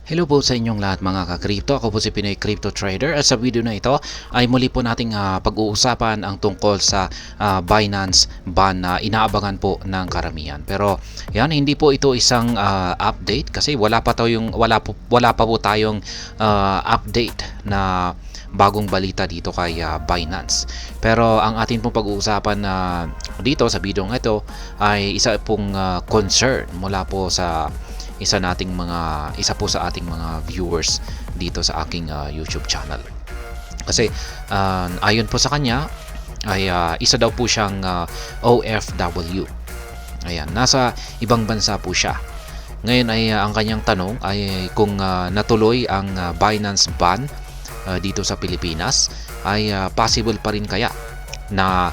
Hello po sa inyong lahat mga ka-crypto. Ako po si Pinoy Crypto Trader at sa video na ito ay muli po nating pag-uusapan ang tungkol sa Binance ban na inaabangan po ng karamihan. Pero yan, hindi po ito isang update kasi wala pa po tayong update na bagong balita dito kay Binance. Pero ang atin pong pag-uusapan dito sa video ng ito ay isa pong concern mula po sa isa po sa ating mga viewers dito sa aking YouTube channel. Kasi ayon po sa kanya ay isa daw po siyang OFW. Ayan, nasa ibang bansa po siya. Ngayon ay ang kanyang tanong ay kung natuloy ang Binance ban dito sa Pilipinas ay possible pa rin kaya na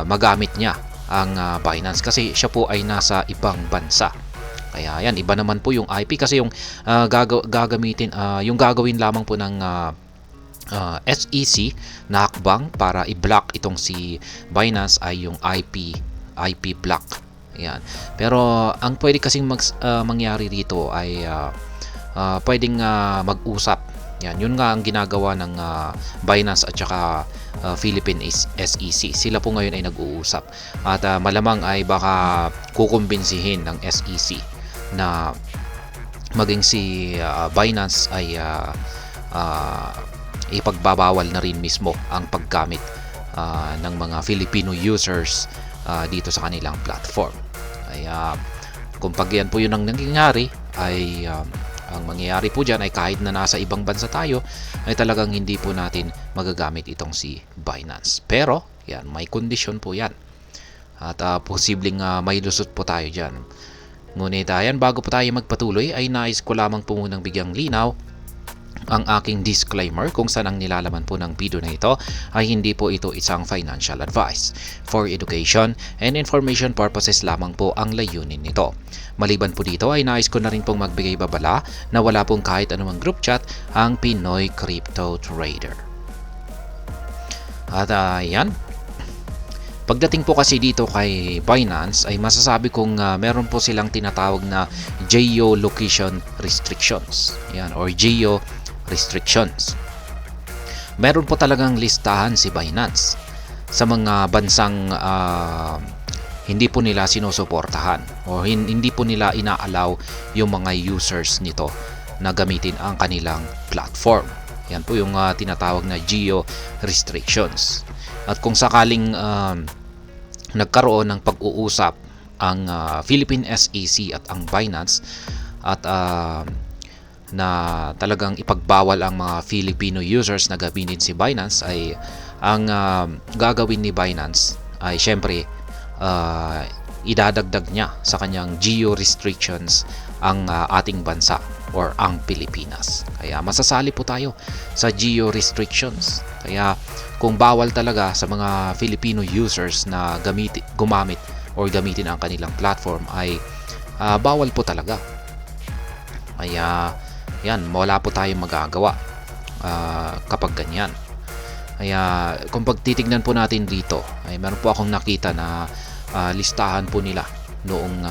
magamit niya ang Binance kasi siya po ay nasa ibang bansa. Kaya yan, iba naman po yung IP kasi yung yung gagawin lamang po ng SEC na hakbang para i-block itong si Binance ay yung IP block. Yan. Pero ang pwede kasing mangyari dito ay pwedeng mag-usap. Yan, yun nga ang ginagawa ng Binance at saka Philippine SEC. Sila po ngayon ay nag-uusap. At malamang ay baka kukumbinsihin ng SEC na maging si Binance ay ipagbabawal na rin mismo ang paggamit ng mga Filipino users dito sa kanilang platform. Kaya kung pag yan po yun ang nangyayari ay ang mangyayari po dyan ay kahit na nasa ibang bansa tayo ay talagang hindi po natin magagamit itong si Binance. Pero yan, may kondisyon po yan at posibleng may lusot po tayo dyan. Ngunit ayan, bago po tayo magpatuloy ay nais ko lamang po munang bigyang linaw ang aking disclaimer kung saan ang nilalaman po ng video na ito ay hindi po ito isang financial advice. For education and information purposes lamang po ang layunin nito. Maliban po dito ay nais ko na rin pong magbigay babala na wala pong kahit anumang group chat ang Pinoy Crypto Trader. At ayan, pagdating po kasi dito kay Binance ay masasabi kong meron po silang tinatawag na geolocation restrictions. Yan, or geo restrictions. Meron po talagang listahan si Binance sa mga bansang hindi po nila sinusuportahan o hindi po nila inaalaw yung mga users nito na gamitin ang kanilang platform. Yan po yung tinatawag na geo restrictions. At kung sakaling nagkaroon ng pag-uusap ang Philippine SEC at ang Binance at na talagang ipagbawal ang mga Filipino users na gamitin si Binance ay ang gagawin ni Binance ay syempre idadagdag niya sa kanyang geo restrictions ang ating bansa or ang Pilipinas. Kaya masasali po tayo sa geo restrictions. Kaya kung bawal talaga sa mga Filipino users na gumamit or gamitin ang kanilang platform ay bawal po talaga. Kaya yan, wala po tayong magagawa kapag ganyan. Kaya kung pagtitignan po natin dito ay meron po akong nakita na listahan po nila noong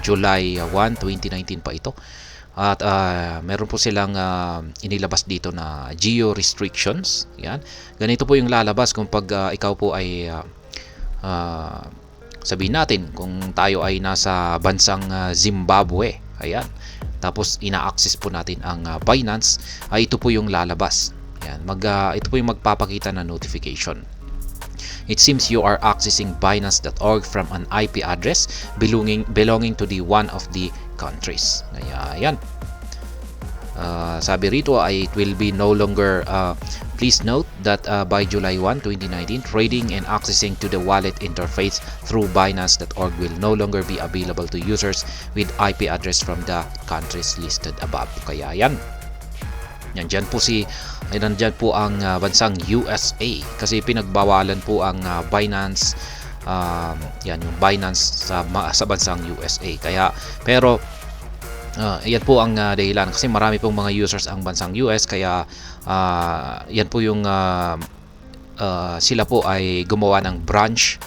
July 1, 2019 pa ito. At meron po silang inilabas dito na geo restrictions. Yan. Ganito po yung lalabas kung pag ikaw po ay sabihin natin kung tayo ay nasa bansang Zimbabwe. Ayan. Tapos ina-access po natin ang Binance, ay ito po yung lalabas. Yan. Ito po yung magpapakita na notification. It seems you are accessing Binance.org from an IP address belonging to the one of the countries. Kaya yan. Sabi rito ay it will be no longer please note that by July 1, 2019, trading and accessing to the wallet interface through Binance.org will no longer be available to users with IP address from the countries listed above. Kaya yan. Nandyan po ang bansang USA kasi pinagbawalan po ang Binance yan yung Binance sa bansang USA. Kaya pero yan po ang dahilan kasi marami pong mga users ang bansang US kaya yan po yung sila po ay gumawa ng branch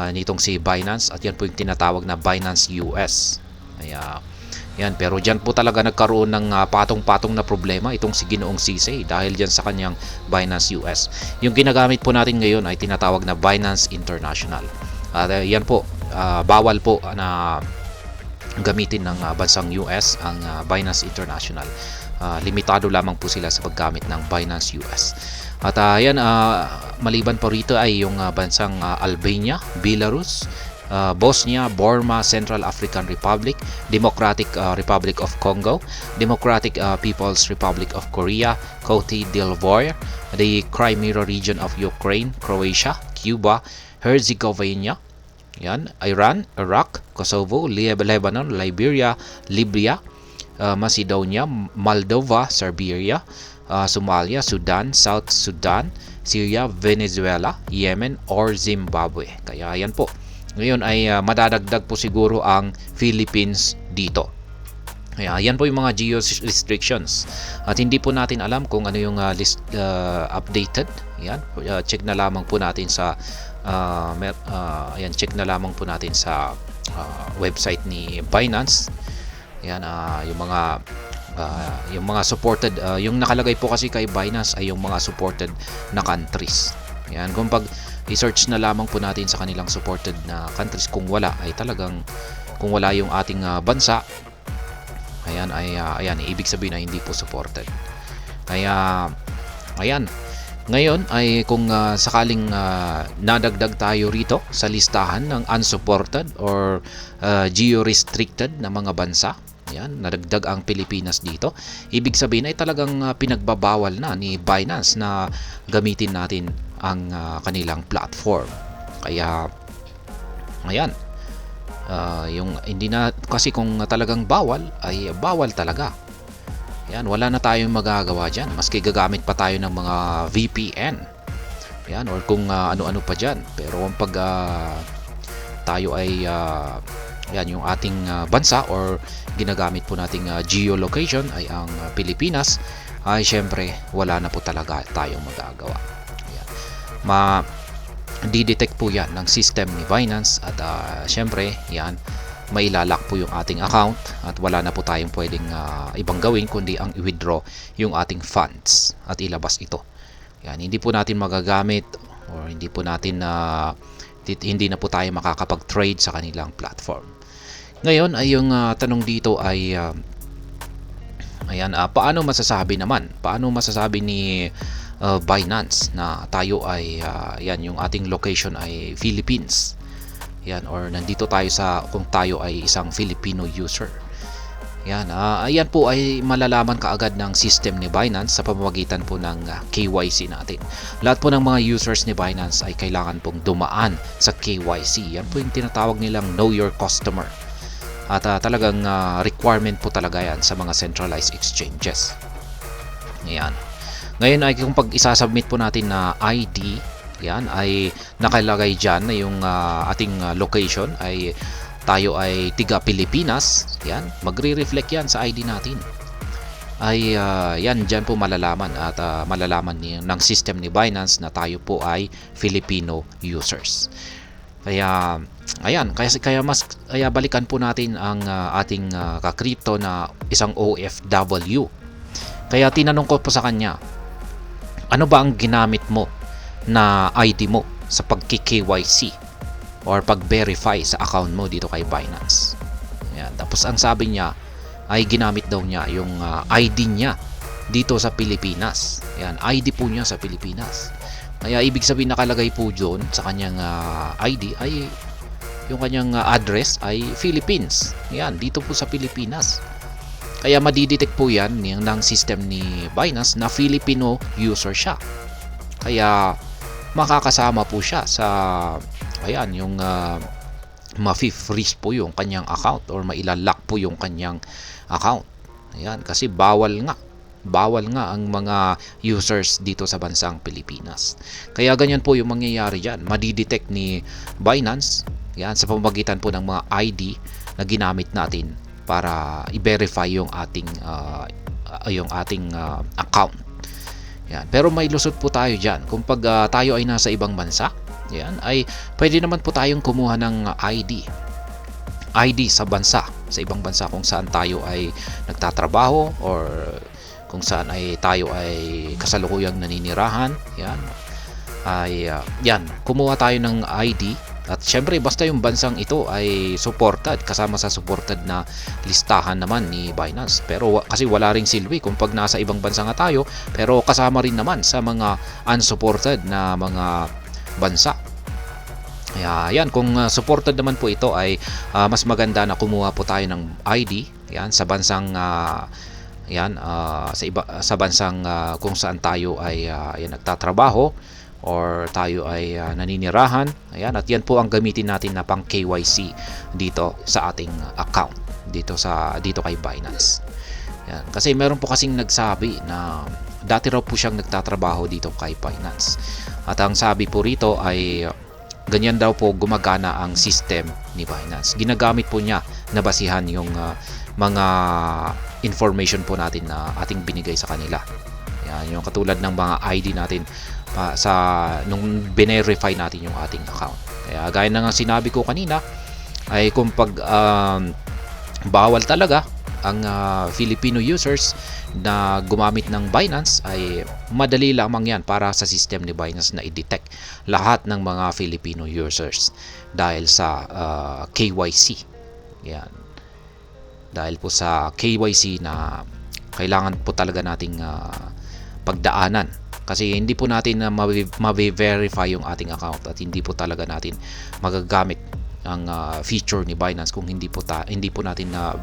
nitong si Binance at yan po yung tinatawag na Binance US. Kaya Yan, pero diyan po talaga nagkaroon ng patong-patong na problema itong si Ginoong Sisay dahil diyan sa kanyang Binance US. Yung ginagamit po natin ngayon ay tinatawag na Binance International. Yan po, bawal po na gamitin ng bansang US ang Binance International. Limitado lamang po sila sa paggamit ng Binance US. At yan, maliban po rito ay yung bansang Albania, Belarus, Bosnia, Burma, Central African Republic, Democratic Republic of Congo, Democratic People's Republic of Korea, Cote d'Ivoire, the Crimea region of Ukraine, Croatia, Cuba, Herzegovina, yan, Iran, Iraq, Kosovo, Lebanon, Liberia, Libya, Macedonia, Moldova, Serbia, Somalia, Sudan, South Sudan, Syria, Venezuela, Yemen, or Zimbabwe. Kaya yan po. Ngayon ay madadagdag po siguro ang Philippines dito. Kaya yan po yung mga geo restrictions. At hindi po natin alam kung ano yung list updated. Yan, check na lamang po natin sa check na lamang po natin sa website ni Binance. Yan, yung mga supported, yung nakalagay po kasi kay Binance ay yung mga supported na countries. Yan, kung pag i-search na lamang po natin sa kanilang supported na countries, kung wala ay talagang, kung wala yung ating bansa, ayan ay ibig sabihin na hindi po supported. Kaya ayan, ngayon ay kung sakaling nadagdag tayo rito sa listahan ng unsupported or geo-restricted na mga bansa, yan, nadagdag ang Pilipinas dito, ibig sabihin ay talagang pinagbabawal na ni Binance na gamitin natin ang kanilang platform. Kaya ayan, yung hindi na kasi, kung talagang bawal ay bawal talaga. Yan, wala na tayong magagawa dyan, maski gagamit pa tayo ng mga VPN, yan, or kung ano-ano pa dyan. Pero pag tayo ay yan, yung ating bansa or ginagamit po nating geolocation ay ang Pilipinas, ay syempre wala na po talaga tayong magagawa. Ma-detect po yan ng system ni Binance at syempre yan, mailalak po yung ating account at wala na po tayong pwedeng ibang gawin kundi ang i-withdraw yung ating funds at ilabas ito. Yan, hindi po natin magagamit or hindi po natin hindi na po tayo makakapag-trade sa kanilang platform. Ngayon ay yung tanong dito ay ayan, paano masasabi ni Binance na tayo ay yan, yung ating location ay Philippines, yan, or nandito tayo kung tayo ay isang Filipino user. Yan, ayan po ay malalaman kaagad ng system ni Binance sa pamamagitan po ng KYC natin. Lahat po ng mga users ni Binance ay kailangan pong dumaan sa KYC. Yan po yung tinatawag nilang Know Your Customer. At talagang requirement po talaga yan sa mga centralized exchanges. Yan. Ngayon ay kung pag isasubmit po natin na ID, yan, ay nakalagay dyan na yung ating location ay tayo ay tiga Pilipinas, yan, magre-reflect yan sa ID natin. Ay yan, dyan po malalaman at malalaman ng system ni Binance na tayo po ay Filipino users. Kaya ayan, kaya balikan po natin ang ating ka-crypto na isang OFW. Kaya tinanong ko po sa kanya, ano ba ang ginamit mo na ID mo sa pag-KYC or pag-verify sa account mo dito kay Binance? Ayan, tapos ang sabi niya ay ginamit daw niya yung ID niya dito sa Pilipinas. Ayan, ID po niya sa Pilipinas. Kaya ibig sabihin nakalagay po doon sa kanyang ID ay yung kanyang address ay Philippines. Ayan, dito po sa Pilipinas. Kaya madidetect po yan ng system ni Binance na Filipino user siya. Kaya makakasama po siya sa ayan, yung ma-freeze po yung kanyang account or mailalock po yung kanyang account. Ayan, kasi bawal nga ang mga users dito sa bansang Pilipinas. Kaya ganyan po yung mangyayari dyan. Madidetect ni Binance yan, sa pamamagitan po ng mga ID na ginamit natin para i-verify yung ating account. Yan. Pero may lusot po tayo dyan. Kung pag tayo ay nasa ibang bansa, yan, ay pwede naman po tayong kumuha ng ID. ID sa bansa, sa ibang bansa kung saan tayo ay nagtatrabaho or kung saan ay tayo ay kasalukuyang naninirahan. Yan ay yan, kumuha tayo ng ID at syempre basta yung bansang ito ay supported, kasama sa supported na listahan naman ni Binance. Pero kasi wala ring silbi kung pag nasa ibang bansa nga tayo pero kasama rin naman sa mga unsupported na mga bansa. Kaya yan, kung supported naman po ito ay mas maganda na kumuha po tayo ng ID yan sa bansang sa bansang kung saan tayo ay nagtatrabaho or tayo ay naninirahan. Ayan, at yan po ang gamitin natin na pang KYC dito sa ating account dito kay Binance. Yan, kasi meron po kasing nagsabi na dati raw po siyang nagtatrabaho dito kay Binance. At ang sabi po rito ay ganyan daw po gumagana ang system ni Binance. Ginagamit po niya na basihan yung mga information po natin na ating binigay sa kanila. Yan, yung katulad ng mga ID natin nung binerify natin yung ating account. Kaya gaya na nga sinabi ko kanina ay kung pag bawal talaga ang Filipino users na gumamit ng Binance ay madali lamang yan para sa system ni Binance na i-detect lahat ng mga Filipino users dahil sa KYC. Yan. Dahil po sa KYC na kailangan po talaga nating pagdaanan. Kasi hindi po natin na ma-verify yung ating account at hindi po talaga natin magagamit ang feature ni Binance kung hindi po natin na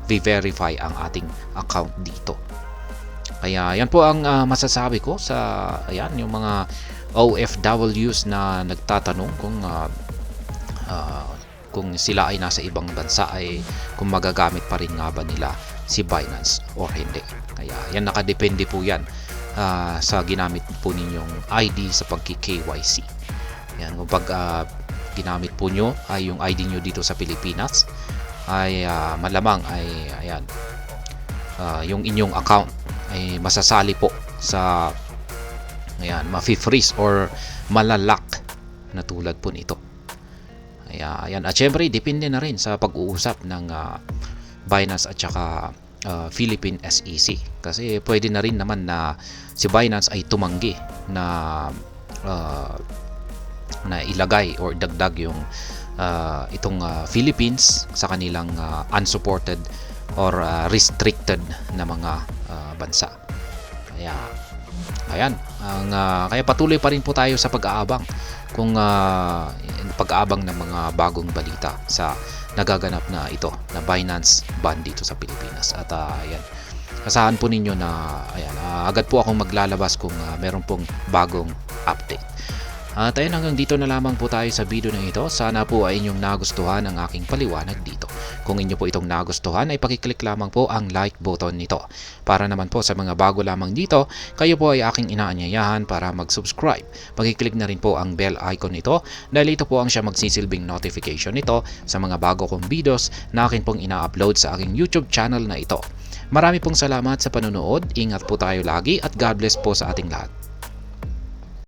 verify ang ating account dito. Kaya yan po ang masasabi ko sa yung mga OFWs na nagtatanong kung sila ay nasa ibang bansa ay kung magagamit pa rin nga ba nila si Binance or hindi. Kaya yan, nakadepende po yan sa ginamit po ninyong ID sa pagki-KYC. Yan, kung pag ginamit po nyo ay yung ID nyo dito sa Pilipinas ay malamang ay yung inyong account ay masasali po sa ma-freeze or malalock na tulad po nito. Ayan, at syempre depende na rin sa pag-uusap ng Binance at saka Philippine SEC, kasi pwede na rin naman na si Binance ay tumanggi na ilagay or dagdag yung itong Philippines sa kanilang unsupported or restricted na mga bansa. Kaya ayan, kaya patuloy pa rin po tayo sa pag-aabang ng mga bagong balita sa nagaganap na ito na Binance ban dito sa Pilipinas. At ayan, asahan po ninyo na agad po akong maglalabas kung meron pong bagong update. At ayun, hanggang dito na lamang po tayo sa video na ito. Sana po ay inyong nagustuhan ang aking paliwanag dito. Kung inyo po itong nagustuhan ay pakiclick lamang po ang like button nito. Para naman po sa mga bago lamang dito, kayo po ay aking inaanyayahan para mag-subscribe. Pakiclick na rin po ang bell icon nito dahil ito po ang siya magsisilbing notification nito sa mga bago kong videos na akin pong ina-upload sa aking YouTube channel na ito. Marami pong salamat sa panonood. Ingat po tayo lagi at God bless po sa ating lahat.